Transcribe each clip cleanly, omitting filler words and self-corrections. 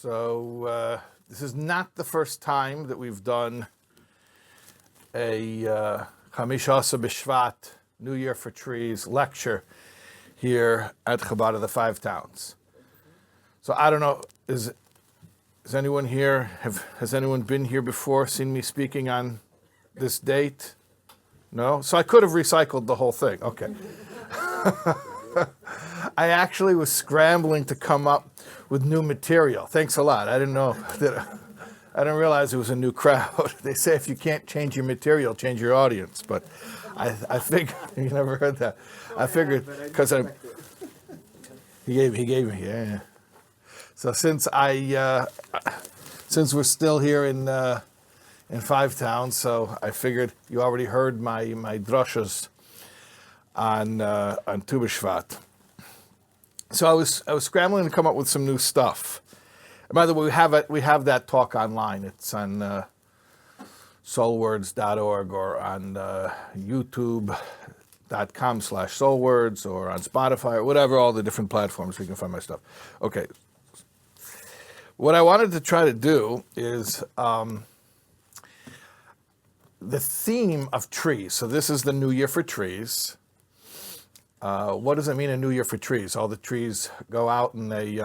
So this is not the first time that we've done a Chamisha B'Shvat, New Year for Trees lecture here at Chabad of the Five Towns. So I don't know, is anyone here, has anyone been here before, seen me speaking on this date? No? So I could have recycled the whole thing. Okay. I actually was scrambling to come up with new material. Thanks a lot. I didn't know that. I didn't realize it was a new crowd. They say if you can't change your material, change your audience. But I figured, you never heard that. I figured, because he gave me, yeah. So since we're still here in Five Towns, so I figured you already heard my drushas on Tu B'Shvat. So I was scrambling to come up with some new stuff. And by the way, we have that talk online. It's on soulwords.org or on youtube.com/soulwords or on Spotify or whatever, all the different platforms where you can find my stuff. Okay. What I wanted to try to do is the theme of trees. So this is the New Year for Trees. What does it mean, a New Year for trees? All the trees go out and they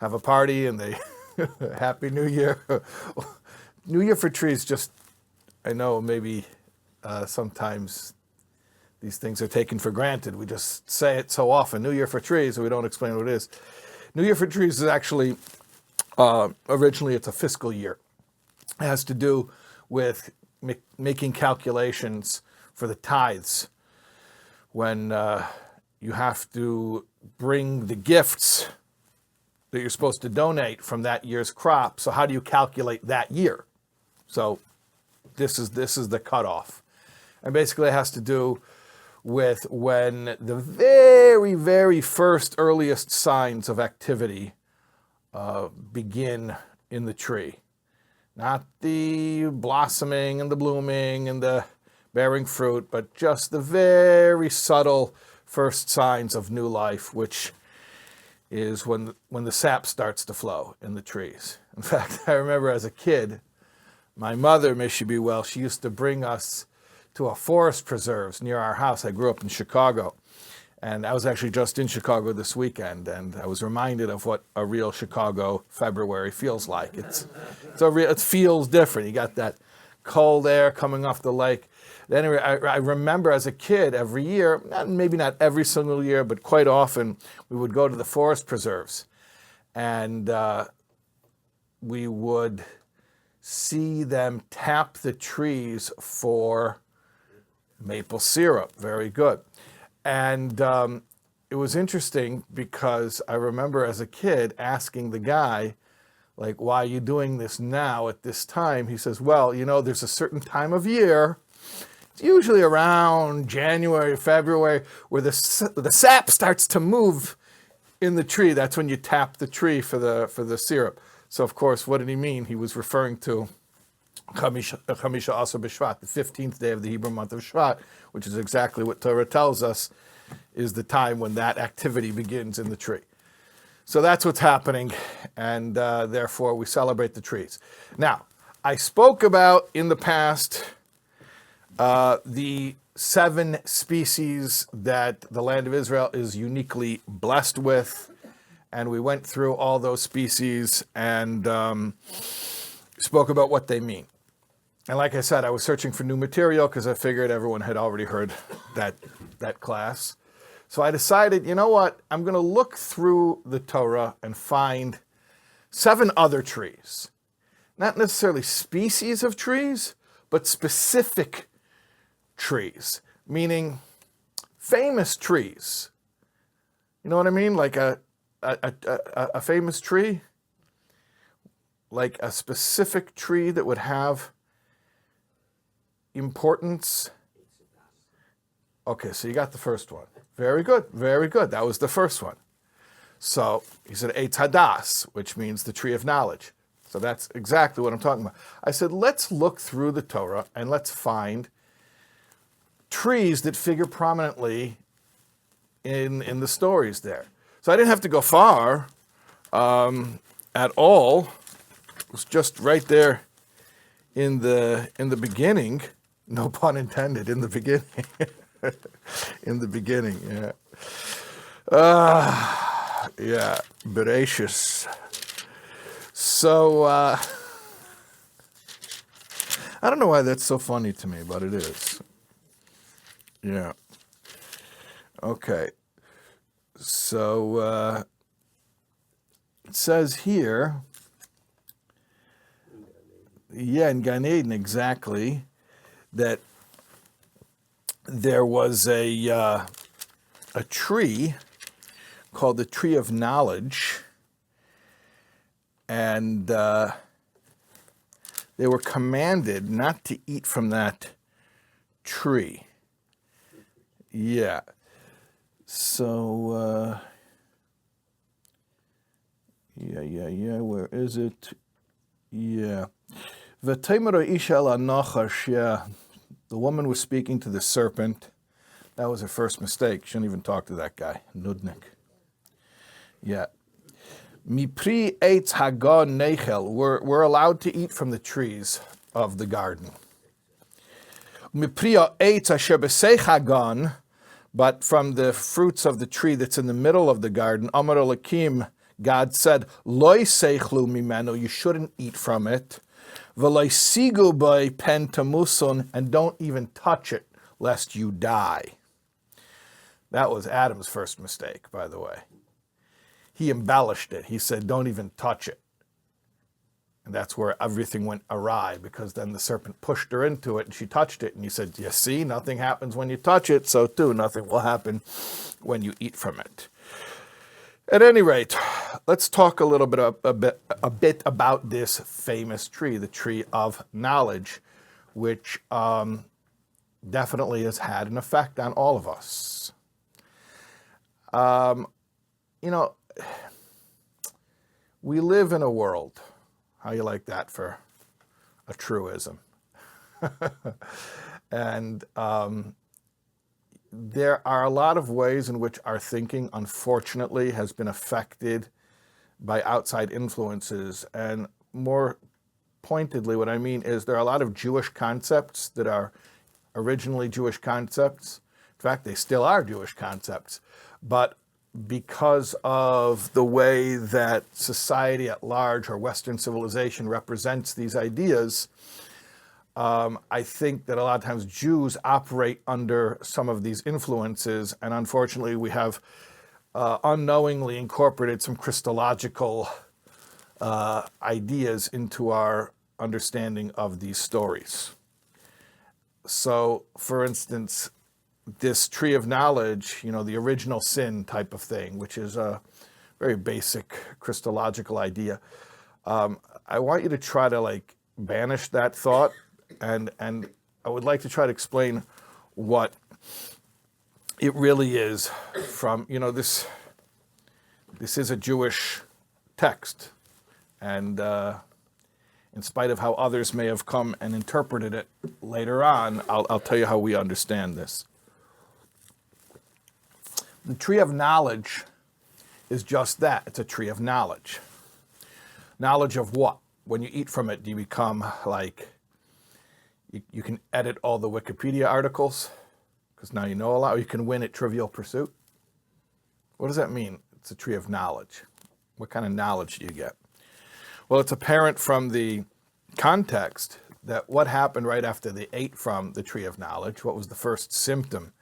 have a party and they Happy New Year. New Year for trees, just, I know maybe sometimes these things are taken for granted. We just say it so often, New Year for trees, and we don't explain what it is. New Year for trees is actually, originally it's a fiscal year. It has to do with making calculations for the tithes. When you have to bring the gifts that you're supposed to donate from that year's crop. So how do you calculate that year? So this is the cutoff. And basically it has to do with when the very, very first earliest signs of activity begin in the tree. Not the blossoming and the blooming and the bearing fruit, but just the very subtle first signs of new life, which is when the sap starts to flow in the trees. In fact, I remember as a kid, my mother, may she be well, she used to bring us to a forest preserves near our house. I grew up in Chicago, and I was actually just in Chicago this weekend, and I was reminded of what a real Chicago February feels like. It feels different. You got that cold air coming off the lake. Anyway, I remember as a kid every year, maybe not every single year, but quite often, we would go to the forest preserves and we would see them tap the trees for maple syrup. Very good. And it was interesting because I remember as a kid asking the guy, like, why are you doing this now at this time? He says, well, there's a certain time of year, usually around January, February, where the sap starts to move in the tree. That's when you tap the tree for the syrup. So, of course, what did he mean? He was referring to Chamisha B'Shvat, the 15th day of the Hebrew month of Shvat, which is exactly what Torah tells us is the time when that activity begins in the tree. So that's what's happening, and therefore we celebrate the trees. Now, I spoke about in the past the 7 species that the land of Israel is uniquely blessed with. And we went through all those species and spoke about what they mean. And like I said, I was searching for new material because I figured everyone had already heard that class. So I decided, you know what? I'm going to look through the Torah and find 7 other trees. Not necessarily species of trees, but specific trees, meaning famous trees. You know what I mean? Like a famous tree, like a specific tree that would have importance. Okay, so you got the first one. Very good, very good. That was the first one. So he said Eitz Hadas, which means the tree of knowledge. So that's exactly what I'm talking about. I said, let's look through the Torah and let's find trees that figure prominently in the stories there. So I didn't have to go far. And at all. It was just right there in the beginning. No pun intended. In the beginning. In the beginning. Yeah. Yeah. Bereshis. So I don't know why that's so funny to me, but it is. Yeah. Okay. So it says here, yeah, in Gan Eden, exactly, that there was a tree called the tree of knowledge, and they were commanded not to eat from that tree. Yeah. So, where is it? Yeah. V'teimara isha el hanachash, yeah. The woman was speaking to the serpent. That was her first mistake. She didn't even talk to that guy, Nudnik. Yeah. Mipri eitz hagan nechel. We're allowed to eat from the trees of the garden. Mipri eitz asher b'seich hagan, but from the fruits of the tree that's in the middle of the garden, Amar Elokim, God said, Loi seichlu mimenu, you shouldn't eat from it. V'loi sigu by pen tamusun, and don't even touch it, lest you die. That was Adam's first mistake, by the way. He embellished it. He said, don't even touch it. And that's where everything went awry, because then the serpent pushed her into it and she touched it. And he said, you see, nothing happens when you touch it, so too, nothing will happen when you eat from it. At any rate, let's talk a little bit, a bit about this famous tree, the tree of knowledge, which definitely has had an effect on all of us. We live in a world. How you like that for a truism? And there are a lot of ways in which our thinking, unfortunately, has been affected by outside influences. And more pointedly, what I mean is there are a lot of Jewish concepts that are originally Jewish concepts. In fact, they still are Jewish concepts. But because of the way that society at large or Western civilization represents these ideas, I think that a lot of times Jews operate under some of these influences, and unfortunately we have unknowingly incorporated some Christological ideas into our understanding of these stories. So, for instance, this tree of knowledge, the original sin type of thing, which is a very basic Christological idea. I want you to try to banish that thought, and I would like to try to explain what it really is from, this is a Jewish text, and in spite of how others may have come and interpreted it later on, I'll tell you how we understand this. The tree of knowledge is just that. It's a tree of knowledge. Knowledge of what? When you eat from it, do you become you can edit all the Wikipedia articles because now you know a lot, or you can win at Trivial Pursuit? What does that mean? It's a tree of knowledge. What kind of knowledge do you get? Well, it's apparent from the context that what happened right after they ate from the tree of knowledge, what was the first symptom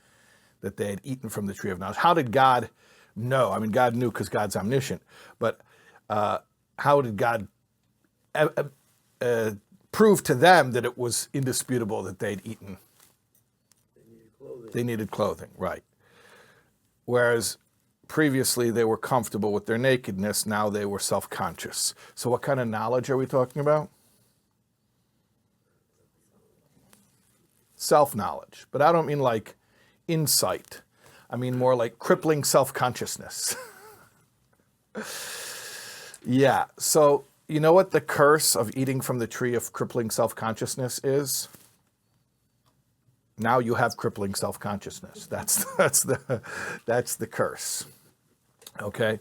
that they had eaten from the tree of knowledge? How did God know? I mean, God knew because God's omniscient, but how did God prove to them that it was indisputable that they'd eaten? They needed clothing, right. Whereas previously they were comfortable with their nakedness, now they were self-conscious. So what kind of knowledge are we talking about? Self-knowledge. But I don't mean like insight. I mean more like crippling self-consciousness. Yeah, so you know what the curse of eating from the tree of crippling self-consciousness is? Now you have crippling self-consciousness. That's the curse. Okay?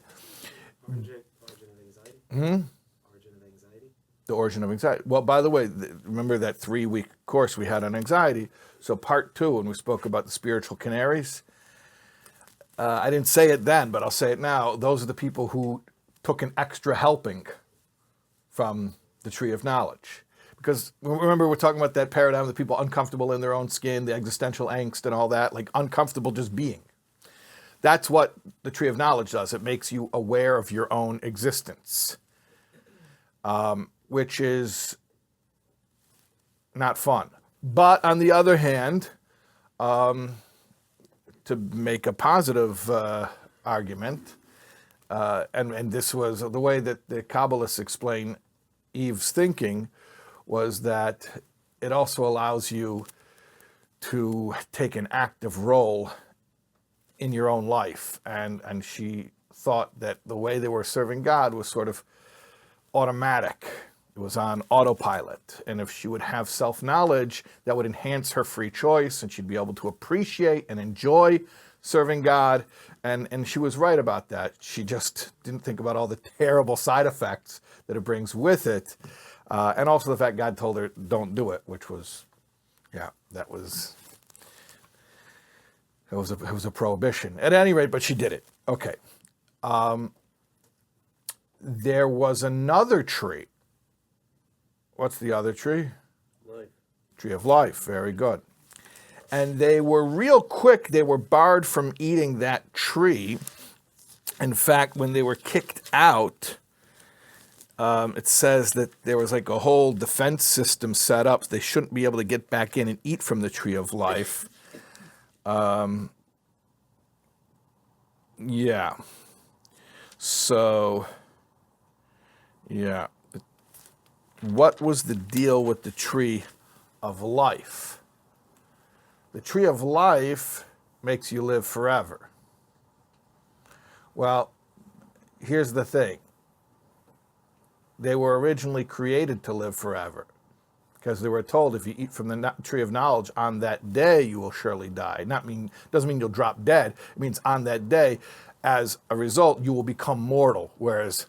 The origin of anxiety. Well, by the way, remember that 3-week course we had on anxiety? So part 2, when we spoke about the spiritual canaries, I didn't say it then, but I'll say it now. Those are the people who took an extra helping from the tree of knowledge. Because remember, we're talking about that paradigm of the people uncomfortable in their own skin, the existential angst and all that, like uncomfortable just being. That's what the tree of knowledge does. It makes you aware of your own existence, which is not fun. But on the other hand, to make a positive argument, and this was the way that the Kabbalists explain Eve's thinking, was that it also allows you to take an active role in your own life. And she thought that the way they were serving God was sort of automatic. It was on autopilot. And if she would have self-knowledge, that would enhance her free choice, and she'd be able to appreciate and enjoy serving God. And she was right about that. She just didn't think about all the terrible side effects that it brings with it. And also the fact God told her, don't do it, which was, it was a prohibition. At any rate, but she did it. Okay. There was another tree. What's the other tree? Life. Tree of life. Very good. And they were real quick. They were barred from eating that tree. In fact, when they were kicked out, it says that there was like a whole defense system set up. They shouldn't be able to get back in and eat from the tree of life. So, what was the deal with the tree of life? The tree of life makes you live forever. Well, here's the thing. They were originally created to live forever, because they were told if you eat from the tree of knowledge on that day, you will surely die. Doesn't mean you'll drop dead. It means on that day, as a result, you will become mortal, whereas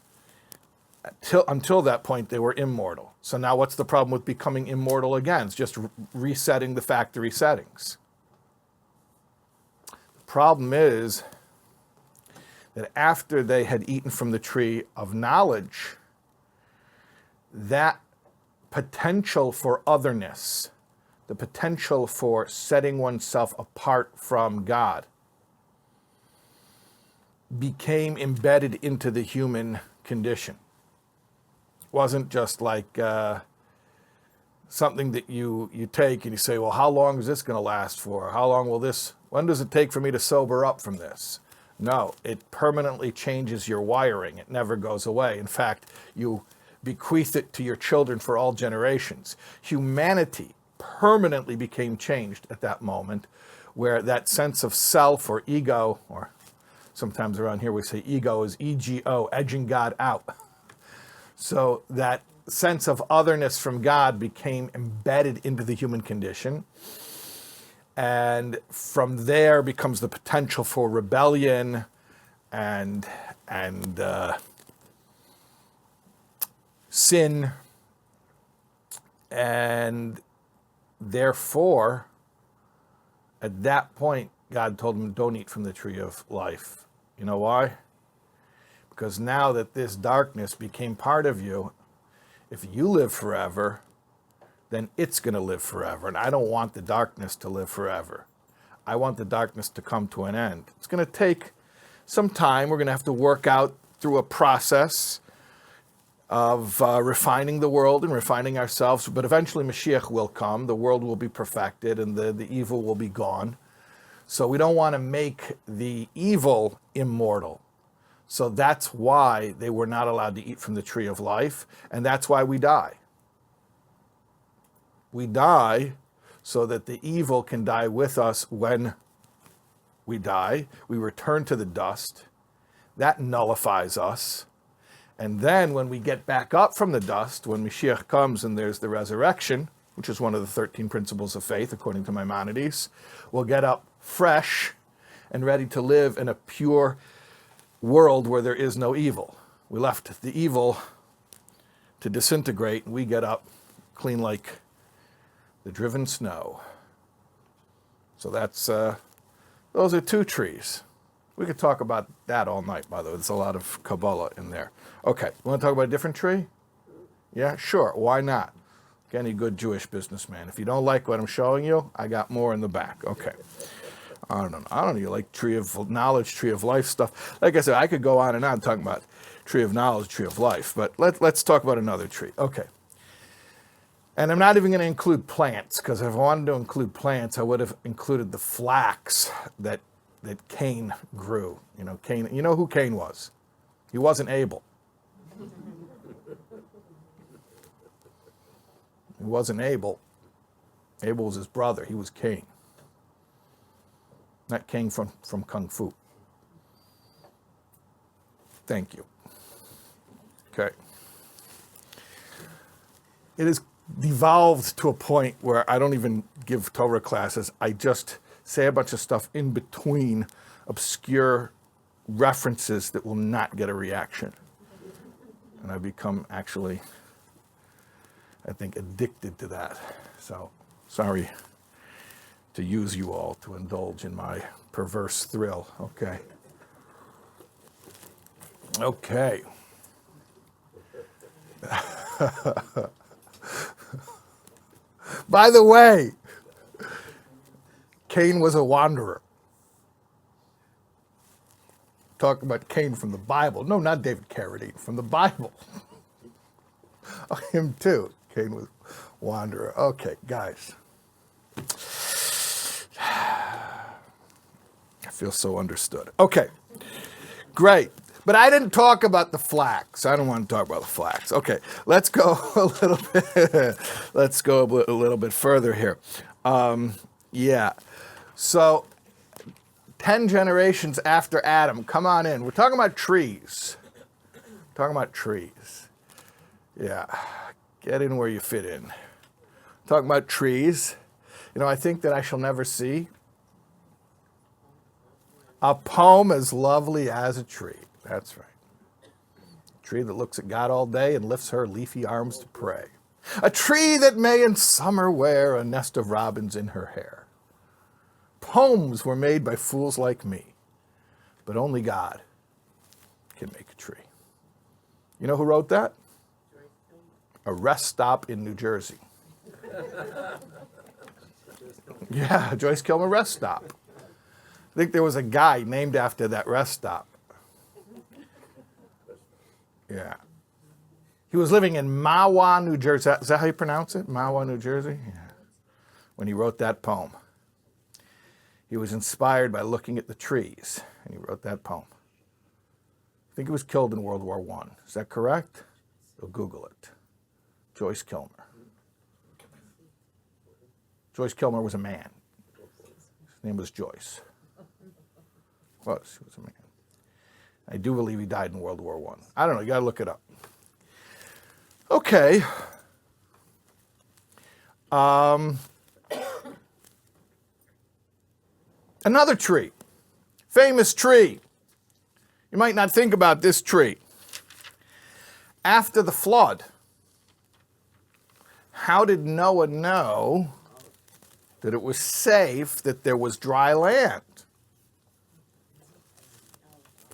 until that point, they were immortal. So now what's the problem with becoming immortal again? It's just resetting the factory settings. The problem is that after they had eaten from the tree of knowledge, that potential for otherness, the potential for setting oneself apart from God, became embedded into the human condition. It wasn't just like something that you take and you say, well, how long is this going to last for? When does it take for me to sober up from this? No, it permanently changes your wiring. It never goes away. In fact, you bequeath it to your children for all generations. Humanity permanently became changed at that moment, where that sense of self or ego, or sometimes around here we say ego is ego, edging God out. So that sense of otherness from God became embedded into the human condition. And from there becomes the potential for rebellion and sin, and therefore, at that point, God told him, don't eat from the tree of life. You know why? Because now that this darkness became part of you, if you live forever, then it's going to live forever. And I don't want the darkness to live forever. I want the darkness to come to an end. It's going to take some time. We're going to have to work out through a process of refining the world and refining ourselves. But eventually Mashiach will come. The world will be perfected and the evil will be gone. So we don't want to make the evil immortal. So that's why they were not allowed to eat from the tree of life. And that's why we die. We die so that the evil can die with us when we die. We return to the dust. That nullifies us. And then when we get back up from the dust, when Mashiach comes and there's the resurrection, which is one of the 13 principles of faith, according to Maimonides, we'll get up fresh and ready to live in a pure world where there is no evil. We left the evil to disintegrate, and we get up clean like the driven snow. So that's, those are 2 trees. We could talk about that all night, by the way. There's a lot of Kabbalah in there. Okay, you want to talk about a different tree? Yeah, sure. Why not? Like any good Jewish businessman. If you don't like what I'm showing you, I got more in the back. Okay. I don't know. You like tree of knowledge, tree of life stuff. Like I said, I could go on and on talking about tree of knowledge, tree of life. But let's talk about another tree. Okay. And I'm not even going to include plants, because if I wanted to include plants, I would have included the flax that Cain grew. Cain. You know who Cain was? He wasn't Abel. He wasn't Abel. Abel was his brother. He was Cain. Not Cain from Kung Fu. Thank you. Okay. It has devolved to a point where I don't even give Torah classes. I just say a bunch of stuff in between obscure references that will not get a reaction. And I've become actually, I think, addicted to that. So, sorry to use you all to indulge in my perverse thrill. Okay. Okay. By the way, Cain was a wanderer. Talk about Cain from the Bible. No, not David Carradine, from the Bible. Him too. Cain was a wanderer. Okay, guys. I feel so understood. Okay, great. But I didn't talk about the flax. I don't want to talk about the flax. Okay, let's go a little bit. Let's go a little bit further here. Yeah. So, 10 generations after Adam. Come on in. We're talking about trees. Talking about trees. Yeah. Get in where you fit in. Talking about trees. I think that I shall never see a poem as lovely as a tree. That's right. A tree that looks at God all day and lifts her leafy arms to pray. A tree that may in summer wear a nest of robins in her hair. Poems were made by fools like me, but only God can make a tree. You know who wrote that? A rest stop in New Jersey. Yeah, Joyce Kilmer rest stop. I think there was a guy named after that rest stop. Yeah. He was living in Mahwah, New Jersey. Is that how you pronounce it? Mahwah, New Jersey? Yeah. When he wrote that poem. He was inspired by looking at the trees, and he wrote that poem. I think he was killed in World War I. Is that correct? You'll Google it. Joyce Kilmer. Joyce Kilmer was a man. His name was Joyce. He was a man. I do believe he died in World War I. I don't know, you gotta look it up. Okay. Another tree. Famous tree. You might not think about this tree. After the flood, how did Noah know that it was safe, that there was dry land?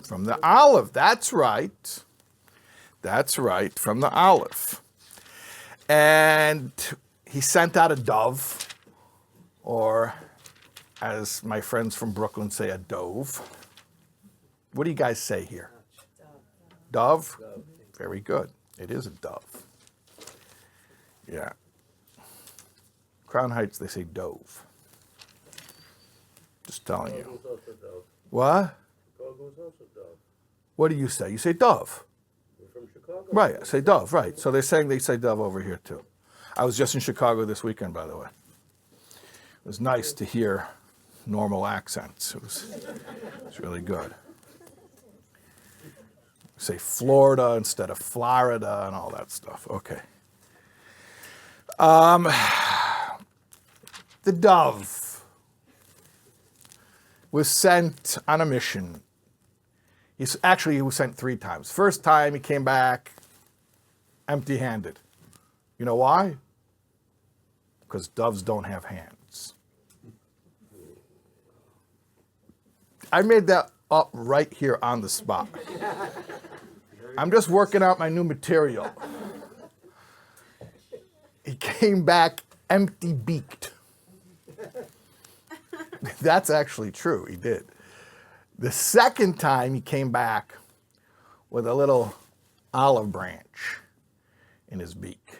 From the olive. That's right. That's right, from the olive. And he sent out a dove, or as my friends from Brooklyn say, a dove. What do you guys say here? Dove? Very good. It is a dove. Yeah. Crown Heights, they say dove. Just telling you. What? What do you say? You say dove. We're from Chicago. Right, I say dove, right. So they're saying they say dove over here too. I was just in Chicago this weekend, by the way. It was nice to hear normal accents. It was really good. Say Florida instead of Florida and all that stuff. Okay. The dove was sent on a mission. He was sent 3 times. First time he came back, empty-handed. You know why? Because doves don't have hands. I made that up right here on the spot. I'm just working out my new material. He came back empty-beaked. That's actually true, he did. The second time he came back with a little olive branch in his beak.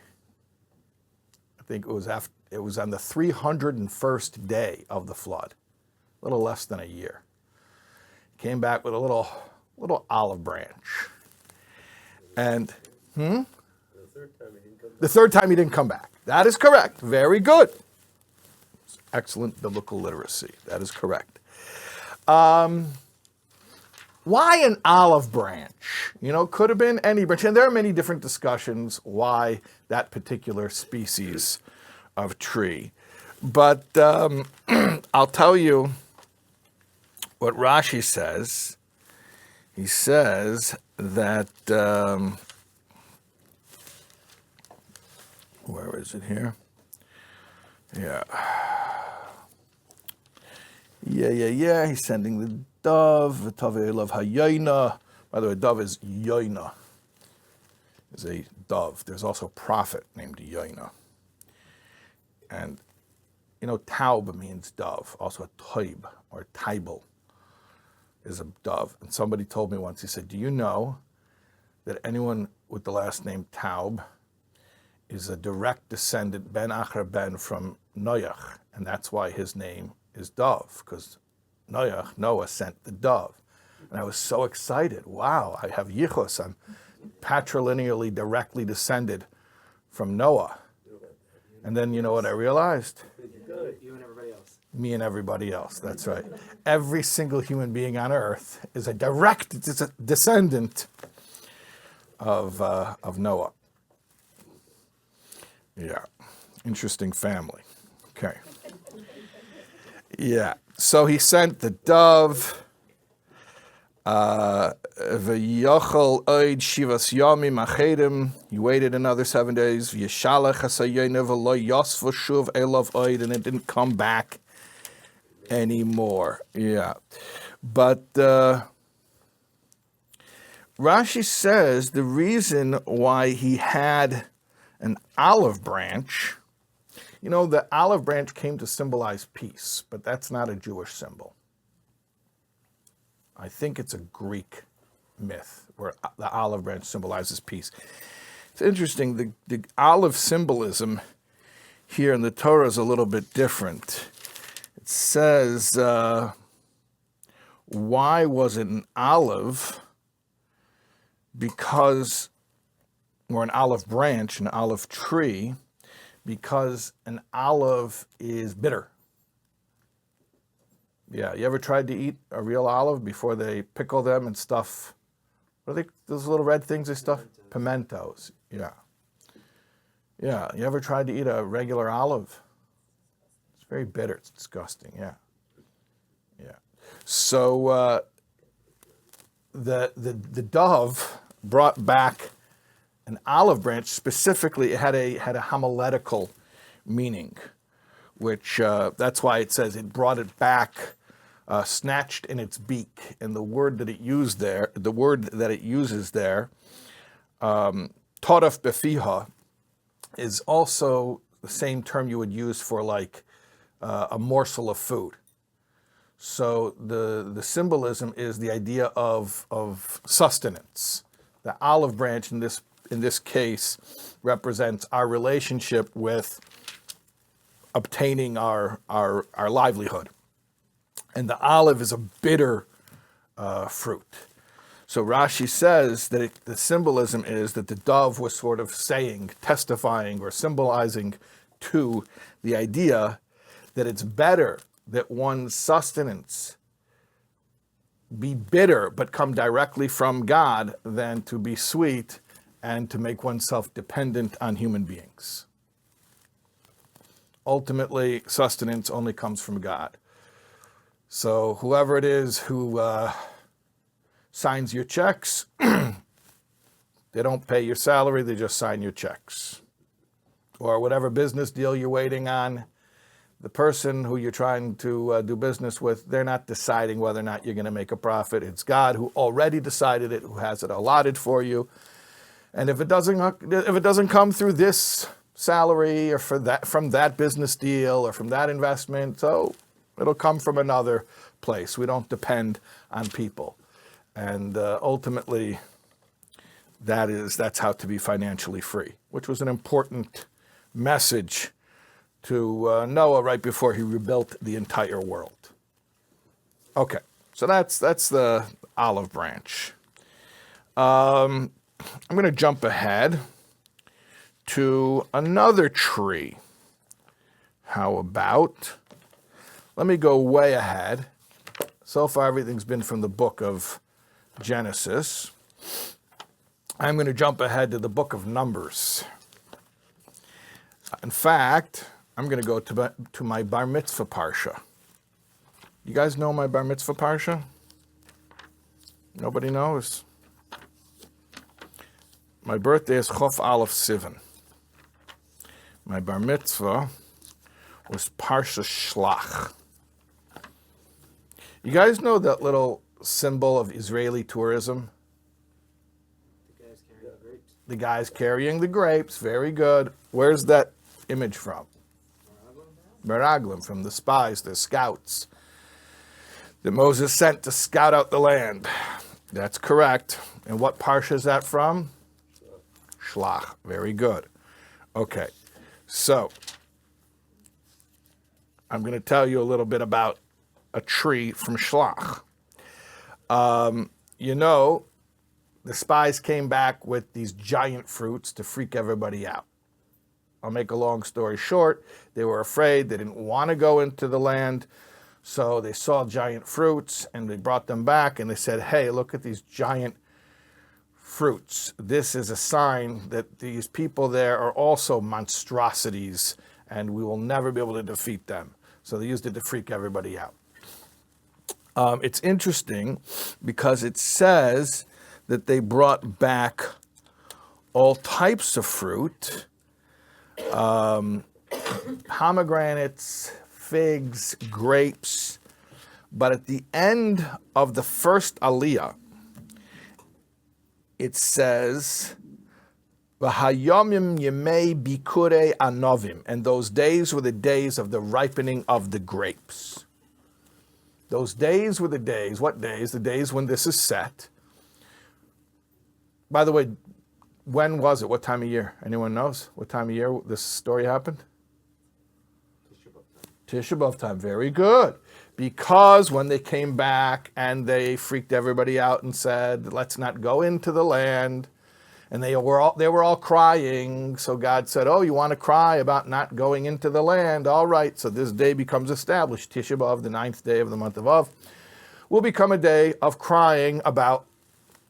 I think it was on the 301st day of the flood, a little less than a year. He came back with a little olive branch. And the third time he didn't come back. That is correct. Very good. Excellent biblical literacy. That is correct. Why an olive branch? Could have been any branch. And there are many different discussions why that particular species of tree. But I'll tell you what Rashi says. He says that, where is it here? Yeah. He's sending the dove. V'tavei hayoina. By the way, dove is yoina. Is a dove. There's also a prophet named Yoina. And, taub means dove. Also a toib or taibel is a dove. And somebody told me once, he said, do you know that anyone with the last name Taub is a direct descendant, ben achar ben, from Noach, and that's why his name is Dove, because Noah sent the dove. And I was so excited. Wow, I have yichus. I'm patrilineally directly descended from Noah. And then you know what I realized? You and everybody else. Me and everybody else, that's right. Every single human being on earth is a direct descendant of Noah. Yeah, interesting family. Okay. Yeah, so he sent the dove. V'yochel oid shivas yamim achedim. He waited another 7 days. V'yishalach hasayenev v'lo yosvo shuv elav oid, and it didn't come back anymore. Yeah, but Rashi says the reason why he had an olive branch, the olive branch came to symbolize peace, but that's not a Jewish symbol. I think it's a Greek myth where the olive branch symbolizes peace. It's interesting, the olive symbolism here in the Torah is a little bit different. It says, why was it an olive? Because, or an olive branch, an olive tree, because an olive is bitter. Yeah, you ever tried to eat a real olive before they pickle them and stuff? What are they, those little red things they stuff? Pimentos. Yeah. Yeah, you ever tried to eat a regular olive? It's very bitter. It's disgusting. Yeah. Yeah. So the dove brought back an olive branch. Specifically, it had a homiletical meaning, which that's why it says it brought it back, snatched in its beak. And the word that it uses there, taraf befiha, is also the same term you would use for like a morsel of food. So the symbolism is the idea of sustenance. The olive branch in this case represents our relationship with obtaining our livelihood. And the olive is a bitter fruit. So Rashi says that the symbolism is that the dove was sort of saying, testifying, or symbolizing to the idea that it's better that one's sustenance be bitter but come directly from God than to be sweet and to make oneself dependent on human beings. Ultimately, sustenance only comes from God. So whoever it is who signs your checks, They don't pay your salary, they just sign your checks. Or whatever business deal you're waiting on, the person who you're trying to do business with, they're not deciding whether or not you're going to make a profit. It's God who already decided it, who has it allotted for you. And if it doesn't come through this salary or from that business deal or from that investment, so it'll come from another place. We don't depend on people. And ultimately, that's how to be financially free, which was an important message to Noah right before he rebuilt the entire world. Okay, so that's the olive branch. I'm going to jump ahead to another tree. How about, let me go way ahead. So far, everything's been from the book of Genesis. I'm going to jump ahead to the book of Numbers. In fact, I'm going to go to my bar mitzvah parsha. You guys know my bar mitzvah parsha? Nobody knows? My birthday is Chof Aleph Sivan. My bar mitzvah was Parsha Shlach. You guys know that little symbol of Israeli tourism? The guys carrying the grapes. The guys carrying the grapes. Very good. Where's that image from? Meraglim, from the spies, the scouts that Moses sent to scout out the land. That's correct. And what parsha is that from? Shlach. Very good. Okay, so I'm going to tell you a little bit about a tree from Shlach. You know, the spies came back with these giant fruits to freak everybody out. I'll make a long story short. They were afraid. They didn't want to go into the land. So they saw giant fruits and they brought them back and they said, hey, look at these giant fruits. This is a sign that these people there are also monstrosities and we will never be able to defeat them. So they used it to freak everybody out. It's interesting because it says that they brought back all types of fruit. Pomegranates, figs, grapes. But at the end of the first aliyah, it says, V'hayomim yemei bikure anovim. And those days were the days of the ripening of the grapes. Those days were the days. What days? The days when this is set. By the way, when was it? What time of year? Anyone knows what time of year this story happened? Tisha B'Av time. Very good. Because when they came back and they freaked everybody out and said, let's not go into the land, and they were all crying. So God said, oh, you want to cry about not going into the land? All right. So this day becomes established. Tisha B'Av, the 9th day of the month of Av, will become a day of crying about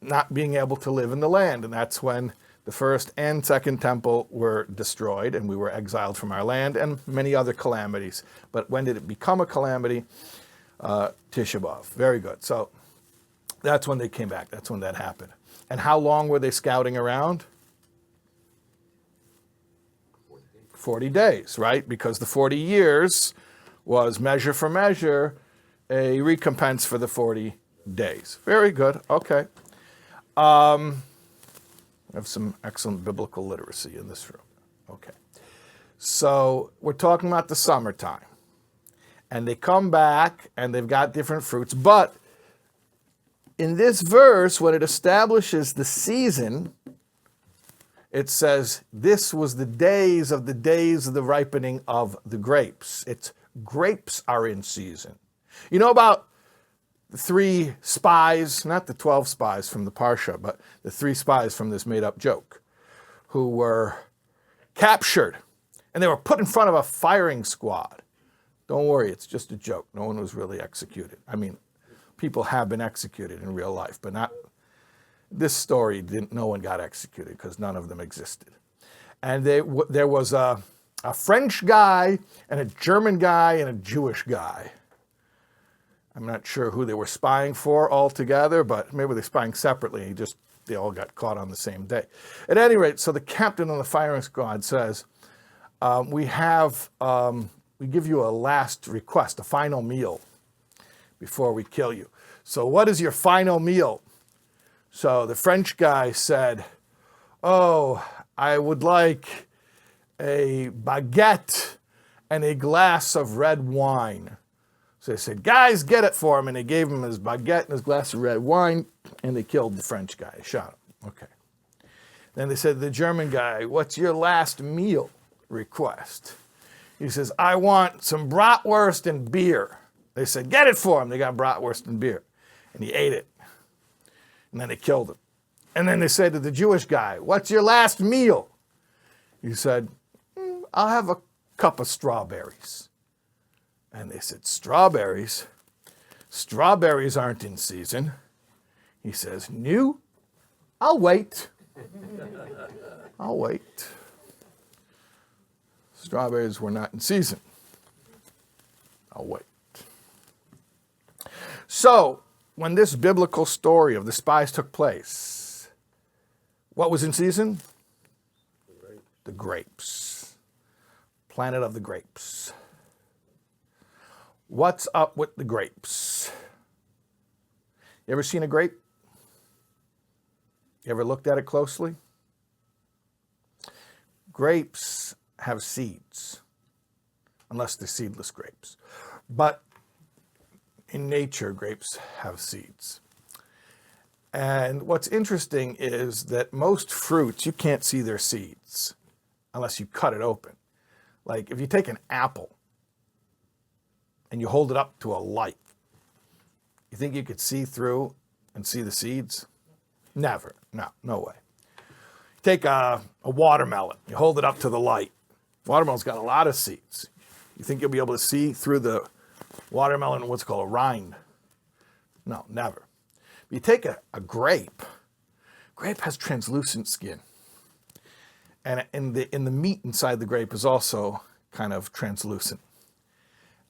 not being able to live in the land. And that's when the first and second temple were destroyed and we were exiled from our land and many other calamities. But when did it become a calamity? Tisha B'Av. Very good. So that's when they came back. That's when that happened. And how long were they scouting around? 40 days, right? Because the 40 years was measure for measure, a recompense for the 40 days. Very good. Okay. I have some excellent biblical literacy in this room. Okay. So we're talking about the summertime. And they come back and they've got different fruits. But in this verse, when it establishes the season, it says, this was the days of the ripening of the grapes. It's grapes are in season. You know about the 3 spies, not the 12 spies from the Parsha, but the 3 spies from this made-up joke, who were captured, and they were put in front of a firing squad. Don't worry, it's just a joke. No one was really executed. I mean, people have been executed in real life, but not this story. No one got executed because none of them existed. And there was a French guy and a German guy and a Jewish guy. I'm not sure who they were spying for altogether, but maybe they're spying separately. He just they all got caught on the same day. At any rate, so the captain of the firing squad says, we give you a last request, a final meal before we kill you. So what is your final meal? So the French guy said, oh, I would like a baguette and a glass of red wine. So they said, guys, get it for him. And they gave him his baguette and his glass of red wine, and they killed the French guy, shot him. Okay. Then they said to the German guy, what's your last meal request? He says, I want some bratwurst and beer. They said, get it for him. They got bratwurst and beer. And he ate it. And then they killed him. And then they said to the Jewish guy, what's your last meal? He said, I'll have a cup of strawberries. And they said, strawberries? Strawberries aren't in season. He says, no, I'll wait. I'll wait. Strawberries were not in season. I'll wait. So, when this biblical story of the spies took place, what was in season? The grapes. Planet of the grapes. What's up with the grapes? You ever seen a grape? You ever looked at it closely? Grapes have seeds, unless they're seedless grapes. But in nature, grapes have seeds. And what's interesting is that most fruits, you can't see their seeds unless you cut it open. Like if you take an apple and you hold it up to a light, you think you could see through and see the seeds? Never. No way. Take a watermelon, you hold it up to the light. Watermelon's got a lot of seeds. You think you'll be able to see through the watermelon, what's called a rind? No, never. You take a grape. Grape has translucent skin. And in the meat inside the grape is also kind of translucent.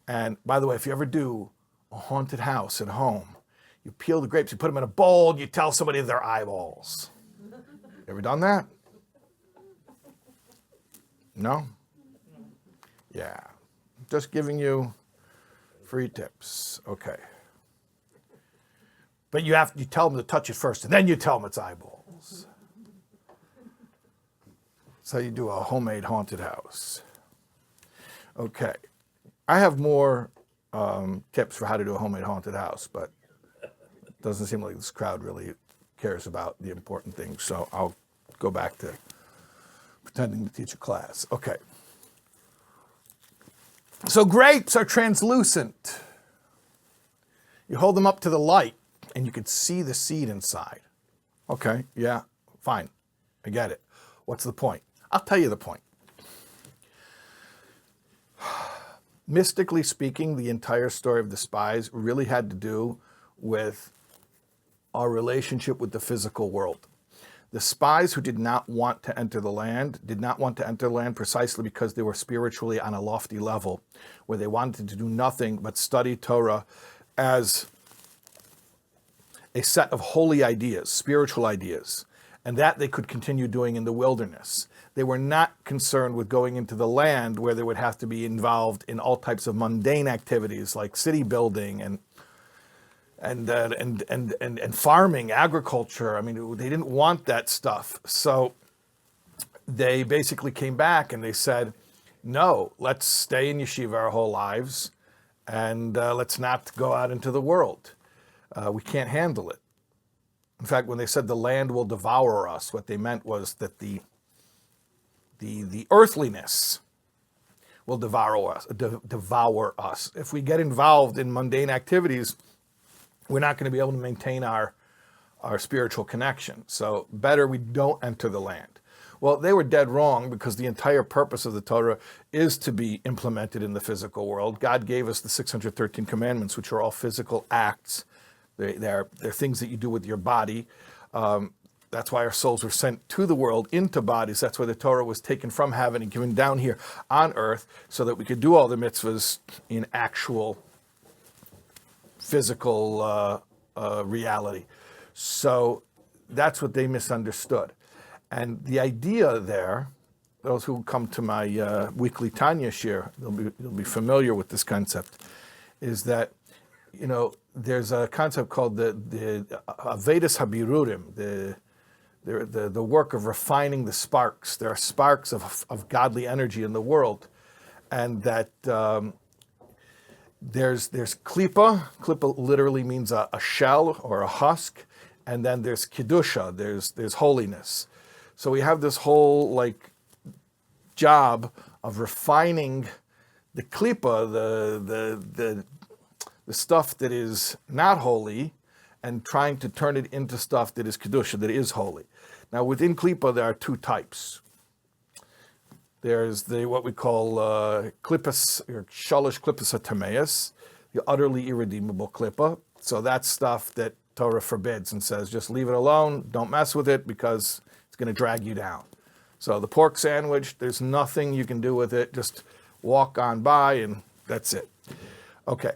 And by the way, if you ever do a haunted house at home, you peel the grapes, you put them in a bowl, you tell somebody they're eyeballs. You ever done that? No? Yeah. Just giving you free tips. Okay. But you tell them to touch it first, and then you tell them it's eyeballs. That's how you do a homemade haunted house. Okay. I have more tips for how to do a homemade haunted house, but it doesn't seem like this crowd really cares about the important things, so I'll go back to pretending to teach a class. Okay. So grapes are translucent. You hold them up to the light, and you can see the seed inside. Okay, yeah, fine. I get it. What's the point? I'll tell you the point. Mystically speaking, the entire story of the spies really had to do with our relationship with the physical world. The spies who did not want to enter the land did not want to enter the land precisely because they were spiritually on a lofty level, where they wanted to do nothing but study Torah as a set of holy ideas, spiritual ideas, and that they could continue doing in the wilderness. They were not concerned with going into the land where they would have to be involved in all types of mundane activities like city building and farming, agriculture. I mean, they didn't want that stuff. So they basically came back and they said, no, let's stay in yeshiva our whole lives and let's not go out into the world. We can't handle it. In fact, when they said the land will devour us, what they meant was that the earthliness will devour us. If we get involved in mundane activities, we're not going to be able to maintain our spiritual connection. So better we don't enter the land. Well, they were dead wrong, because the entire purpose of the Torah is to be implemented in the physical world. God gave us the 613 commandments, which are all physical acts. They're things that you do with your body. That's why our souls were sent to the world into bodies. That's why the Torah was taken from heaven and given down here on earth, so that we could do all the mitzvahs in actual physical reality. So that's what they misunderstood. And the idea there, those who come to my weekly Tanya shir, they'll be familiar with this concept, is that, there's a concept called the Vedas Habirurim, the work of refining the sparks. There are sparks of godly energy in the world, and that there's klipa. Klipa literally means a shell or a husk, and then there's kedusha. There's holiness. So we have this whole job of refining the klipa, the stuff that is not holy, and trying to turn it into stuff that is kedusha, that is holy. Now, within klipa, there are two types. There's what we call klippas, or shalosh klippas atameus, the utterly irredeemable klippa. So that's stuff that Torah forbids and says, just leave it alone, don't mess with it, because it's going to drag you down. So the pork sandwich, there's nothing you can do with it. Just walk on by and that's it. Okay.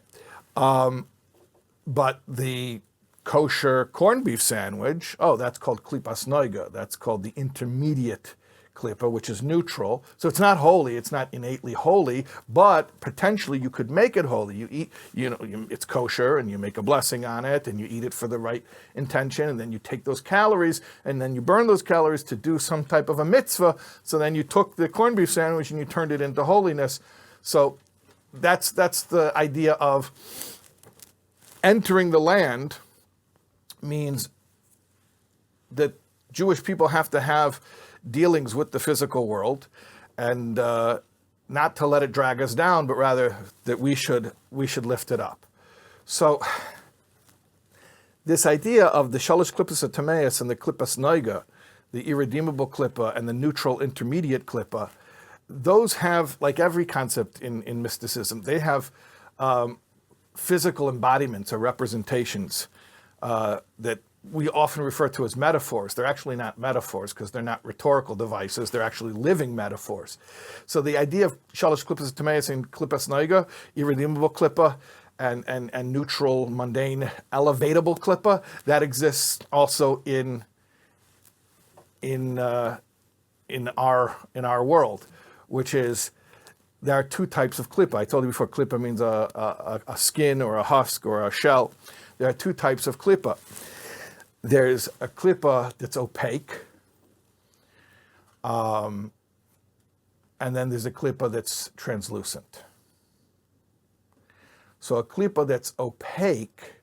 But the kosher corned beef sandwich, that's called klipas noiga. That's called the intermediate klipa, which is neutral. So it's not holy, it's not innately holy, but potentially you could make it holy. You eat, it's kosher, and you make a blessing on it, and you eat it for the right intention, and then you take those calories, and then you burn those calories to do some type of a mitzvah. So then you took the corned beef sandwich and you turned it into holiness. So that's the idea of entering the land. Means that Jewish people have to have dealings with the physical world, and not to let it drag us down, but rather that we should lift it up. So this idea of the shalosh klippas atameus and the klippas noiga, the irredeemable klippa and the neutral intermediate klippa, those have, like every concept in mysticism, they have physical embodiments or representations that we often refer to as metaphors. They're actually not metaphors because they're not rhetorical devices. They're actually living metaphors. So the idea of shalosh klippas atameus and klippas noiga, irredeemable klippa, and neutral, mundane, elevatable klippa, that exists also in our world, which is, there are two types of klippa. I told you before, klippa means a skin or a husk or a shell. There are two types of klippa. There's a klippa that's opaque, and then there's a klippa that's translucent. So a klippa that's opaque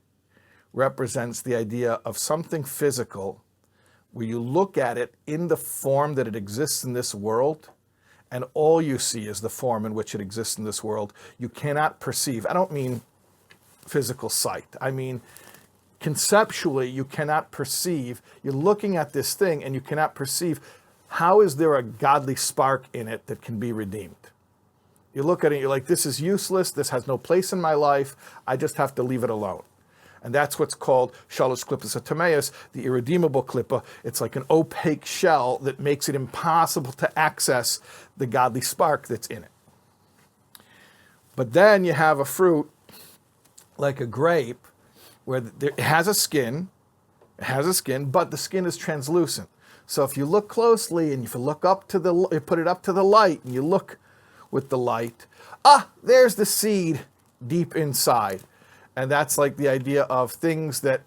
represents the idea of something physical where you look at it in the form that it exists in this world, and all you see is the form in which it exists in this world. You cannot perceive. I don't mean physical sight. I mean, conceptually, you cannot perceive. You're looking at this thing and you cannot perceive, how is there a godly spark in it that can be redeemed? You look at it, you're like, this is useless. This has no place in my life. I just have to leave it alone. And that's what's called shalosh klippas atameus, the irredeemable klippa. It's like an opaque shell that makes it impossible to access the godly spark that's in it. But then you have a fruit like a grape, where it has a skin, but the skin is translucent. So if you look closely and if you look up to you put it up to the light and you look with the light, there's the seed deep inside. And that's like the idea of things that